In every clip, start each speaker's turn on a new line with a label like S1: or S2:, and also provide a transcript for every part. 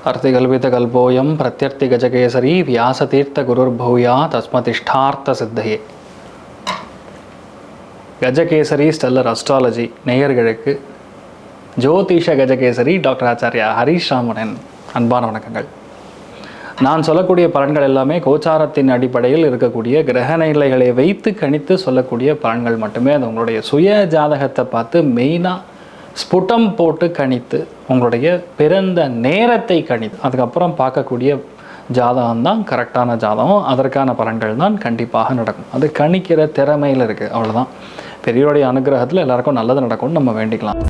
S1: अर्तिकल्पितकल्पोऽयं प्रत्यर्थिगजकेसरी व्यासतीर्थगुरुर्भूया தஸ்மதிஷ்டார்த்த Gajakesari stellar astrology நேயர்களுக்கு ஜோதிஷ Gajakesari doctor Acharya Harish ராமனின் அன்பான வணக்கங்கள். நான் சொல்லக்கூடிய பலன்கள் எல்லாமே கோச்சாரத்தின் அடிப்படையில் இருக்கக்கூடிய கிரக நிலைகளை வைத்து கணித்து சொல்லக்கூடிய பலன்கள் மட்டுமே. அது உங்களுடைய சுய ஜாதகத்தை பார்த்து மெயினாக ஸ்புட்டம் போட்டு கணித்து உங்களுடைய பிறந்த நேரத்தை கணித்து அதுக்கப்புறம் பார்க்கக்கூடிய ஜாதகம் தான் கரெக்டான ஜாதகம். அதற்கான பலன்கள் தான் கண்டிப்பாக நடக்கும். அது கணிக்கிற திறமையில் இருக்குது, அவ்வளோதான். பெரியோருடைய அனுகிரகத்தில் எல்லாருக்கும் நல்லது நடக்கும்னு நம்ம வேண்டிக்கலாம்.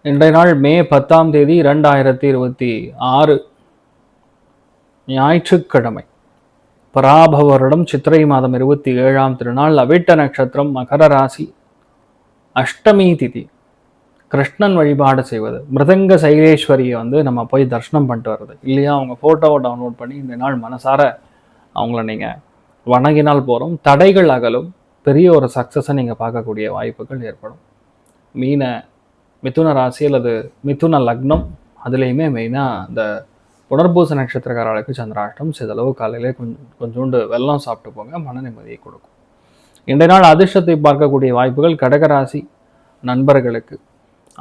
S1: இன்றைய நாள் மே 10 2026 ஞாயிற்றுக்கிழமை. பராபவ வருடம் சித்திரை மாதம் 27ஆம் திருநாள், அவிட்ட நட்சத்திரம், மகர ராசி, அஷ்டமி திதி. கிருஷ்ணன் வழிபாடு செய்வது, மிருதங்க சைலேஸ்வரியை நம்ம போய் தரிசனம் பண்ணிட்டு வர்றது இல்லையா, அவங்க ஃபோட்டோவை டவுன்லோட் பண்ணி இந்த நாள் மனசார அவங்கள நீங்கள் வணங்கினால் போகிறோம். தடைகள் அகலும், பெரிய ஒரு சக்ஸஸை நீங்கள் பார்க்கக்கூடிய வாய்ப்புகள் ஏற்படும். மிதுன ராசி அல்லது மிதுன லக்னம், அதுலேயுமே மெயினாக இந்த புனர்பூச நட்சத்திரக்காரர்களுக்கு சந்திராஷ்டம். சிதளவு காலையிலே கொஞ்சோண்டு வெல்லம் சாப்பிட்டு போங்க, மன நிம்மதியை கொடுக்கும். இன்றைய நாள் அதிர்ஷ்டத்தை பார்க்கக்கூடிய வாய்ப்புகள் கடகராசி நண்பர்களுக்கு,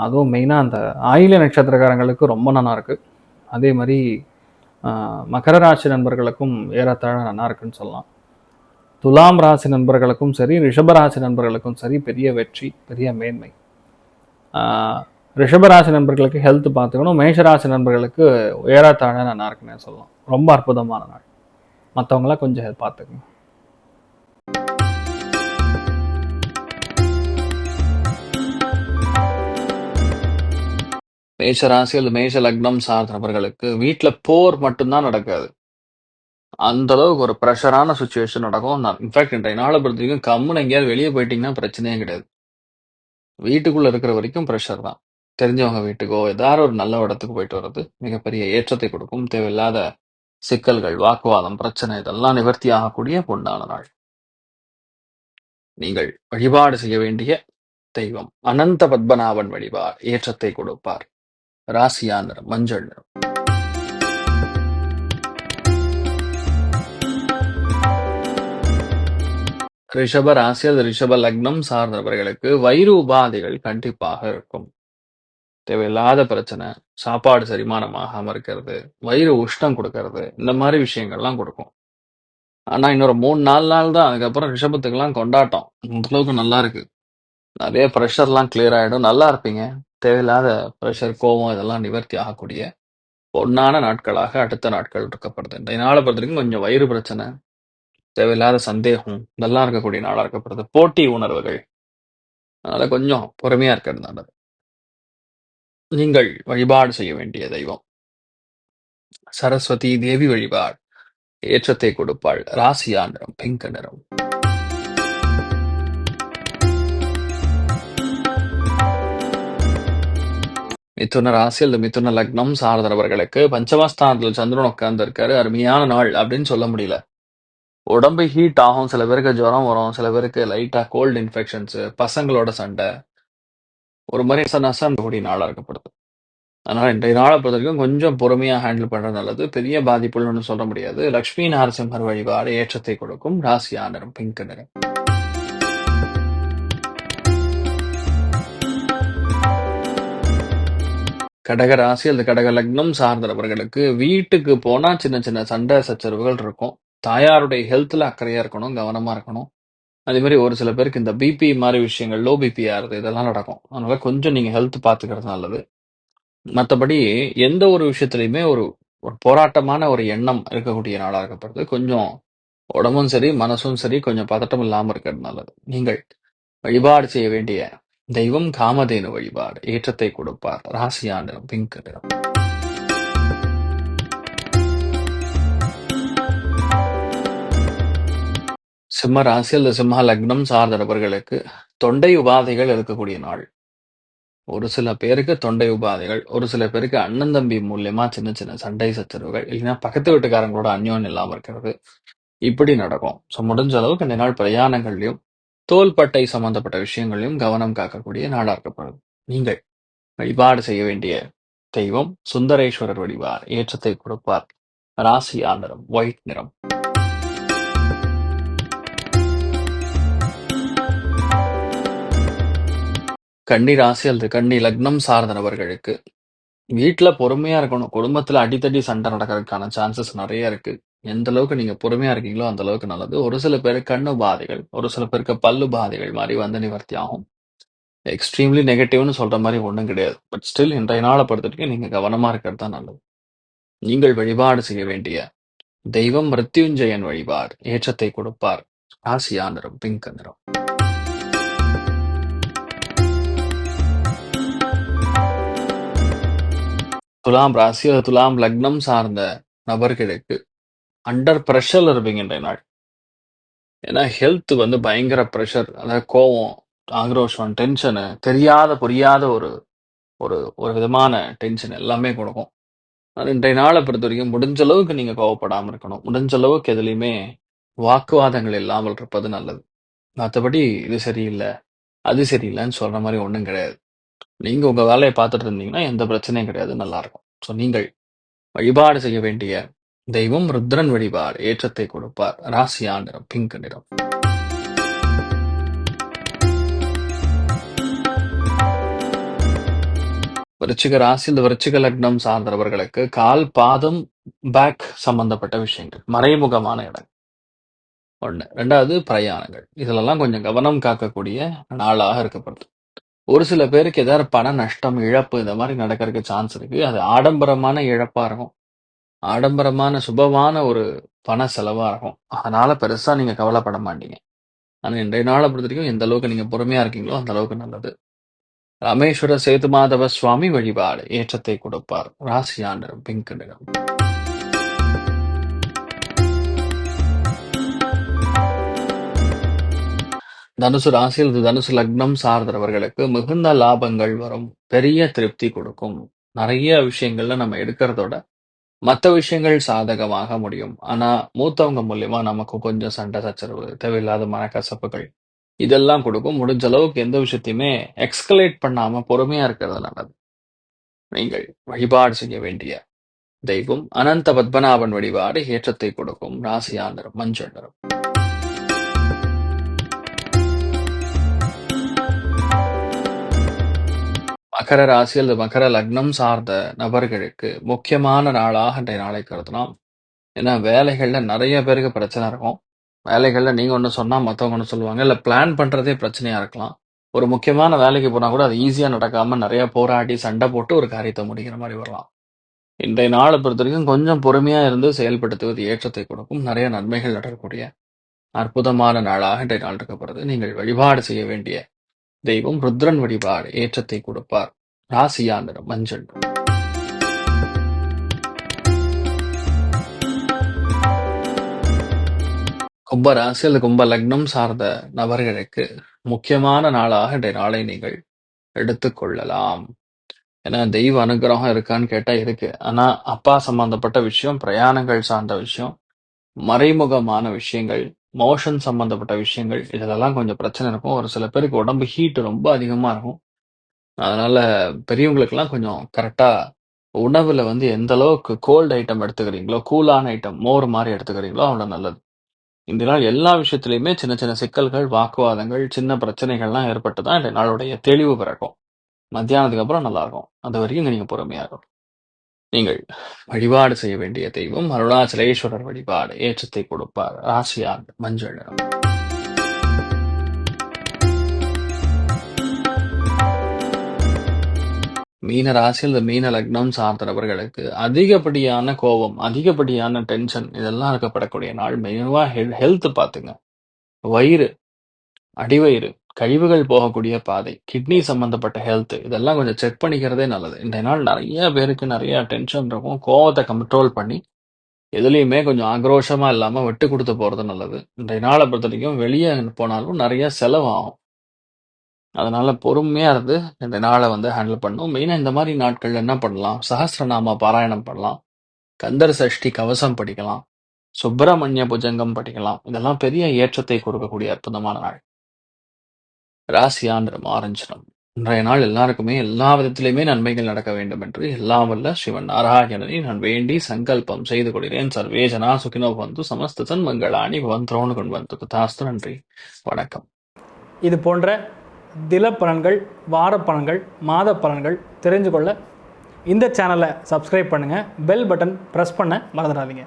S1: அதுவும் மெயினாக அந்த ஆயில்ய நட்சத்திரக்காரங்களுக்கு ரொம்ப நல்லா இருக்குது. அதே மாதிரி மகர ராசி நண்பர்களுக்கும் ஏறத்தாழ நல்லா இருக்குன்னு சொல்லலாம். துலாம் ராசி நண்பர்களுக்கும் சரி, ரிஷபராசி நண்பர்களுக்கும் சரி, பெரிய வெற்றி, பெரிய மேன்மை. ரிஷபராசி நண்பர்களுக்கு ஹெல்த் பார்த்துக்கணும். மேஷராசி நண்பர்களுக்கு ஏறத்தாழ நல்லா இருக்குன்னு சொல்லலாம். ரொம்ப அற்புதமான நாள். மற்றவங்களாம் கொஞ்சம் ஹெல்ப் பார்த்துக்கணும். மேஷராசி அல்லது மேஷ லக்னம் சார்ந்த நபர்களுக்கு வீட்டில் போர் மட்டும்தான் நடக்காது, அந்த அளவுக்கு ஒரு ப்ரெஷரான சுச்சுவேஷன் நடக்கும். இன்ஃபேக்ட் இன்றைய நாளை பொறுத்த வரைக்கும் கம்முன்னு எங்கேயாவது வெளியே போயிட்டீங்கன்னா பிரச்சனையே கிடையாது. வீட்டுக்குள்ள இருக்கிற வரைக்கும் ப்ரெஷர் தான். தெரிஞ்சவங்க வீட்டுக்கோ ஏதாவது ஒரு நல்ல இடத்துக்கு போயிட்டு வர்றது மிகப்பெரிய ஏற்றத்தை கொடுக்கும். தேவையில்லாத சிக்கல்கள், வாக்குவாதம், பிரச்சனை இதெல்லாம் நிவர்த்தி ஆகக்கூடிய பொன்னான நாள். நீங்கள் வழிபாடு செய்ய வேண்டிய தெய்வம் அனந்த பத்மநாபன் வழிபாடு ஏற்றத்தை கொடுப்பார். ராசியா நிறம் மஞ்சள் நிறம். ரிஷப ராசி அல்லது ரிஷப லக்னம் சார்ந்தவர்களுக்கு வயிறு உபாதைகள் கண்டிப்பாக இருக்கும். தேவையில்லாத பிரச்சனை, சாப்பாடு செரிமானமாகாம இருக்கிறது, வயிறு உஷ்ணம் கொடுக்கறது, இந்த மாதிரி விஷயங்கள்லாம் கொடுக்கும். ஆனா இன்னொரு 3-4 நாள் தான், அதுக்கப்புறம் ரிஷபத்துக்கெல்லாம் கொண்டாட்டம். அந்த அளவுக்கு நல்லா இருக்கு. நிறைய ப்ரெஷர்லாம் கிளியர் ஆகிடும், நல்லா இருப்பீங்க. தேவையில்லாத ப்ரெஷர், கோபம் இதெல்லாம் நிவர்த்தி ஆகக்கூடிய பொன்னான நாட்களாக அடுத்த நாட்கள் இருக்கப்படுது. இந்த நாளை பொறுத்த வரைக்கும் கொஞ்சம் வயிறு பிரச்சனை, தேவையில்லாத சந்தேகம் இதெல்லாம் இருக்கக்கூடிய நாளாக இருக்கப்படுது. போட்டி உணர்வுகள், அதனால கொஞ்சம் பொறுமையா இருக்கிறது நல்லது. நீங்கள் வழிபாடு செய்ய வேண்டிய தெய்வம் சரஸ்வதி தேவி வழிபாடு ஏற்றத்தை கொடுப்பாள். ராசியா நிறம் பிங்க் நிறம். மிதுன ராசி அல்லது மிதுன லக்னம் சார்ந்தவர்களுக்கு பஞ்சமஸ்தானத்தில் சந்திரன் உட்கார்ந்து இருக்காரு. அருமையான நாள் அப்படின்னு சொல்ல முடியல. உடம்பு ஹீட் ஆகும், சில பேருக்கு ஜுரம் வரும், சில பேருக்கு லைட்டா கோல்டு இன்ஃபெக்ஷன்ஸ், பசங்களோட சண்டை, ஒரு மாதிரி நசம் கூடிய நாளாக இருக்கப்படுது. அதனால இன்றைய நாளை பொறுத்த வரைக்கும் கொஞ்சம் பொறுமையா ஹேண்டில் பண்றது நல்லது. பெரிய பாதிப்புன்னு சொல்ல முடியாது. லட்சுமி நரசிம்மர் வழிபாடு ஏற்றத்தை கொடுக்கும். ராசியா நிறம் பிங்க் நிறம். கடக ராசி அல்லது கடக லக்னம் சார்ந்த நபர்களுக்கு வீட்டுக்கு போனா சின்ன சின்ன சண்டை சச்சரவுகள் இருக்கும். தாயாருடைய ஹெல்த்ல அக்கறையா இருக்கணும், கவனமா இருக்கணும். அதே மாதிரி ஒரு சில பேருக்கு இந்த பிபி மாதிரி விஷயங்கள், லோ பிபி ஆறுது, இதெல்லாம் நடக்கும். அதனால கொஞ்சம் நீங்க ஹெல்த் பார்த்துக்கிறது நல்லது. மற்றபடி எந்த ஒரு விஷயத்துலையுமே ஒரு போராட்டமான ஒரு எண்ணம் இருக்கக்கூடிய நாளாக இருக்கப்படுது. கொஞ்சம் உடம்பும் சரி மனசும் சரி கொஞ்சம் பதட்டம் இல்லாமல் இருக்கிறது நல்லது. நீங்கள் வழிபாடு செய்ய வேண்டிய தெய்வம் காமதேனு வழிபாடு ஏற்றத்தை கொடுப்பார். ராசியா நிறம் பிங்க் நிறம். சிம்ம ராசி அல்லது சிம்ம லக்னம் சார்ந்த நபர்களுக்கு தொண்டை உபாதைகள் இருக்கக்கூடிய நாள். ஒரு சில பேருக்கு தொண்டை உபாதைகள், ஒரு சில பேருக்கு அண்ணன் தம்பி மூலியமா சின்ன சின்ன சண்டை சச்சரவுகள், இல்லைன்னா பக்கத்து வீட்டுக்காரங்களோட அந்யோன்யம் இல்லாமல் இருக்கிறது, இப்படி நடக்கும். ஸோ முடிஞ்ச அளவுக்கு இந்த நாள் பிரயாணங்கள்லயும், தோள்பட்டை சம்பந்தப்பட்ட விஷயங்கள்லயும் கவனம் காக்கக்கூடிய நாளா இருக்கப்படுது. நீங்கள் வழிபாடு செய்ய வேண்டிய தெய்வம் சுந்தரேஸ்வரர் வழிபாடு ஏற்றத்தை கொடுப்பார். ராசியா நிறம் ஒயிட் நிறம். கன்னி ராசி அல்லது கன்னி லக்னம் சார்ந்த நபர்களுக்கு வீட்ல பொறுமையா இருக்கணும். குடும்பத்துல அடித்தடி சண்டை நடக்கிறதுக்கான சான்சஸ் நெறைய இருக்கு. எந்த அளவுக்கு நீங்க பொறுமையா இருக்கீங்களோ, அந்த அளவுக்கு நல்லது. ஒரு சில பேருக்கு கண்ணு பாதைகள், ஒரு சில பேருக்கு பல்லு பாதைகள் மாரி வந்து நிவர்த்தி ஆகும். எக்ஸ்ட்ரீம்லி நெகட்டிவ்னு சொல்ற மாரி ஒண்ணும் கிடையாது. பட் ஸ்டில் இன்றைய நாள பொறுத்தவரைக்கும் நீங்க கவனமா இருக்கிறது தான் நல்லது. நீங்கள் வழிபாடு செய்ய வேண்டிய தெய்வம் மிருத்யுஞ்சயன் வழிபாடு ஏற்றத்தை கொடுப்பார். ராசியா நிறம் பிங்க் நிறம். துலாம் ராசி அல்லது துலாம் லக்னம் சார்ந்த நபர்களுக்கு அண்டர் பிரஷர்ல இருப்பீங்க இன்றைய நாள். ஏன்னா ஹெல்த் வந்து பயங்கர பிரஷர். அதாவது கோவம், ஆக்ரோஷம், டென்ஷனு, தெரியாத புரியாத ஒரு ஒரு ஒரு விதமான டென்ஷன் எல்லாமே கொடுக்கும். அது இன்றைய நாள பொறுத்தவரைக்கும் முடிஞ்ச அளவுக்கு நீங்க கோவப்படாம இருக்கணும். முடிஞ்ச அளவுக்கு எதுலயுமே வாக்குவாதங்கள் இல்லாமல் இருப்பது நல்லது. மத்தபடி இது சரியில்ல, அது சரியில்லன்னு சொல்ற மாரி ஒண்ணும் கிடையாது. நீங்க உங்க வேலைய பார்த்துட்டு இருந்தீங்கன்னா, எந்த பிரச்சனையும் கிடையாது. நல்லாருக்கும். ஸோ நீங்கள் வழிபாடு செய்ய வேண்டிய தெய்வம் ருத்ரன் வழிபாடு ஏற்றத்தை கொடுப்பார். ராசியா நிறம் பிங்க் நிறம். விருச்சிக ராசி இந்த விருச்சிக லக்னம் சார்ந்தவர்களுக்கு கால், பாதம், பேக் சம்பந்தப்பட்ட விஷயங்கள், மறைமுகமான இடம் ஒண்ணு. 2வது பிரயாணங்கள். இதுலலாம் கொஞ்சம் கவனம் காக்கக்கூடிய நாளாக இருக்கப்படுது. ஒரு சில பேருக்கு ஏதாவது பண நஷ்டம், இழப்பு இந்த மாரி நடக்கறதுக்கு சான்ஸ் இருக்கு. அது ஆடம்பரமான இழப்பா இருக்கும். ஆடம்பரமான சுபமான ஒரு பண செலவா இருக்கும். அதனால பெருசா நீங்க கவலைப்பட மாட்டீங்க. ஆனா இன்றைய நாள பொறுத்தவரைக்கும் எந்த அளவுக்கு நீங்க பொறுமையா இருக்கீங்களோ, அந்த அளவுக்கு நல்லது. ராமேஸ்வர சேதுமாதவ சுவாமி வழிபாடு ஏற்றத்தை கொடுப்பார். ராசியா நிறம் பிங்க் நிறம். தனுசு ராசி அல்லது தனுசு லக்னம் சார்ந்தவர்களுக்கு மிகுந்த லாபங்கள் வரும். பெரிய திருப்தி கொடுக்கும். நிறைய விஷயங்கள்ல நம்ம எடுக்கிறதோட மத்த விஷயங்கள் சாதகமாக முடியும். ஆனா மூத்தவங்க மூலியமா நமக்கு கொஞ்சம் சண்டை சச்சரவு, தேவையில்லாத மனக்கசப்புகள் இதெல்லாம் கொடுக்கும். முடிஞ்ச அளவுக்கு எந்த விஷயத்தையுமே எக்ஸ்கலேட் பண்ணாம பொறுமையா இருக்கிறது நல்லது. நீங்கள் வழிபாடு செய்ய வேண்டிய தெய்வம் அனந்த பத்மநாபன் வழிபாடு ஏற்றத்தை கொடுக்கும். ராசியா நிறம் மஞ்சள் நிறம். மகர ராசி அல்லது மகர லக்னம் சார்ந்த நபர்களுக்கு முக்கியமான நாளாக இன்றைய நாளை கருதலாம். ஏன்னா வேலைகள்ல நிறைய பேருக்கு பிரச்சனை இருக்கும். வேலைகள்ல நீங்க ஒண்ணு சொன்னா மத்தவங்க ஒண்ணு சொல்லுவாங்க. இல்ல பிளான் பண்றதே பிரச்சனையா இருக்கலாம். ஒரு முக்கியமான வேலைக்கு போனா கூட அது ஈஸியா நடக்காம நிறைய போராடி சண்டை போட்டு ஒரு காரியத்தை முடிக்கிற மாரி வரலாம். இன்றைய நாளை பொறுத்தவரைக்கும் கொஞ்சம் பொறுமையா இருந்து செயல்படுத்துவது ஏற்றத்தை கொடுக்கும். நிறைய நன்மைகள் நடக்கக்கூடிய அற்புதமான நாளாக இன்றைய நாள் இருக்கப்படுது. நீங்கள் வழிபாடு செய்ய வேண்டிய தெய்வம் ருத்ரன் வழிபாடு ஏற்றத்தை கொடுப்பார். ராசியா நிறம் மஞ்சள். கும்ப ராசி அல்லது கும்ப லக்னம் சார்ந்த நபர்களுக்கு முக்கியமான நாளாக இன்றைய நாளை நீங்கள் எடுத்துக்கொள்ளலாம். ஏன்னா தெய்வ அனுகிரகம் இருக்கான்னு கேட்டா இருக்கு. ஆனா அப்பா சம்பந்தப்பட்ட விஷயம், பிரயாணங்கள் சார்ந்த விஷயம், மறைமுகமான விஷயங்கள், மோஷன் சம்பந்தப்பட்ட விஷயங்கள் இதுலெல்லாம் கொஞ்சம் பிரச்சனை இருக்கும். ஒரு சில பேருக்கு உடம்பு ஹீட் ரொம்ப அதிகமா இருக்கும். அதனால பெரியவங்களுக்கெல்லாம் கொஞ்சம் கரெக்டா உணவுல வந்து எந்த அளவுக்கு கோல்ட் ஐட்டம் எடுத்துக்கிறீங்களோ, கூலான ஐட்டம், மோர் மாரி எடுத்துக்கிறீங்களோ அவ்வளோ நல்லது. இந்த நாள் எல்லா விஷயத்திலயுமே சின்ன சின்ன சிக்கல்கள், வாக்குவாதங்கள், சின்ன பிரச்சனைகள்லாம் ஏற்பட்டு தான் இந்த நாளுடைய தெளிவு பிறக்கும். மத்தியானத்துக்கு அப்புறம் நல்லாருக்கும். அதுவரைக்கும் நீங்க பொறுமையா இருக்கணும். நீங்கள் வழிபாடு செய்ய வேண்டிய தெய்வம் அருணாச்சலேஸ்வரர் வழிபாடு ஏற்றத்தை கொடுப்பார். ராசியா மஞ்சள் நிறம். மீன ராசி அல்லது மீன லக்னம் சார்ந்த நபர்களுக்கு அதிகப்படியான கோபம், அதிகப்படியான டென்ஷன் இதெல்லாம் இருக்கப்படக்கூடிய நாள். மெதுவா ஹெல்த் பாத்துங்க. வயிறு, அடிவயிறு, கழிவுகள் போகக்கூடிய பாதை, கிட்னி சம்பந்தப்பட்ட ஹெல்த் இதெல்லாம் கொஞ்சம் செக் பண்ணிக்கிறதே நல்லது. இன்றைய நாள் நிறைய பேருக்கு நிறைய டென்ஷன் இருக்கும். கோவத்தை கண்ட்ரோல் பண்ணி எதுலயுமே கொஞ்சம் ஆக்ரோஷமா இல்லாம விட்டு கொடுத்து போறது நல்லது. இன்றைய நாளை பொறுத்தவரைக்கும் வெளியே போனாலும் நிறைய செலவாகும். அதனால பொறுமையா இருந்து இந்த நாளை வந்து ஹேண்டில் பண்ணணும். மெயினா இந்த மாதிரி நாட்கள்ல என்ன பண்ணலாம்? சஹஸ்ரநாம பாராயணம் பண்ணலாம். கந்தர் சஷ்டி கவசம் படிக்கலாம். சுப்பிரமணிய புஜங்கம் படிக்கலாம். இதெல்லாம் பெரிய ஏற்றத்தை கொடுக்கக்கூடிய அற்புதமான நாள். ராசியா நிறம் ஆரஞ்சு நிறம். இன்றைய நாள் எல்லாருக்குமே எல்லா விதத்திலுமே நன்மைகள் நடக்க வேண்டும் என்று எல்லாம் வல்ல சிவன் நாராயணனை நான் வேண்டி சங்கல்பம் செய்து கொள்கிறேன். சர்வே ஜனா சுகினோ பந்து சமஸ்த சன்மங்களானி பவந்தோன்னு கொண்டு வந்து தாஸ்து. நன்றி, வணக்கம்.
S2: இது போன்ற தில பலன்கள், வார பலன்கள், மாத பலன்கள் தெரிஞ்சு கொள்ள இந்த சேனலை சப்ஸ்கிரைப் பண்ணுங்கள். பெல் பட்டன் ப்ரெஸ் பண்ண மறந்துடாதீங்க.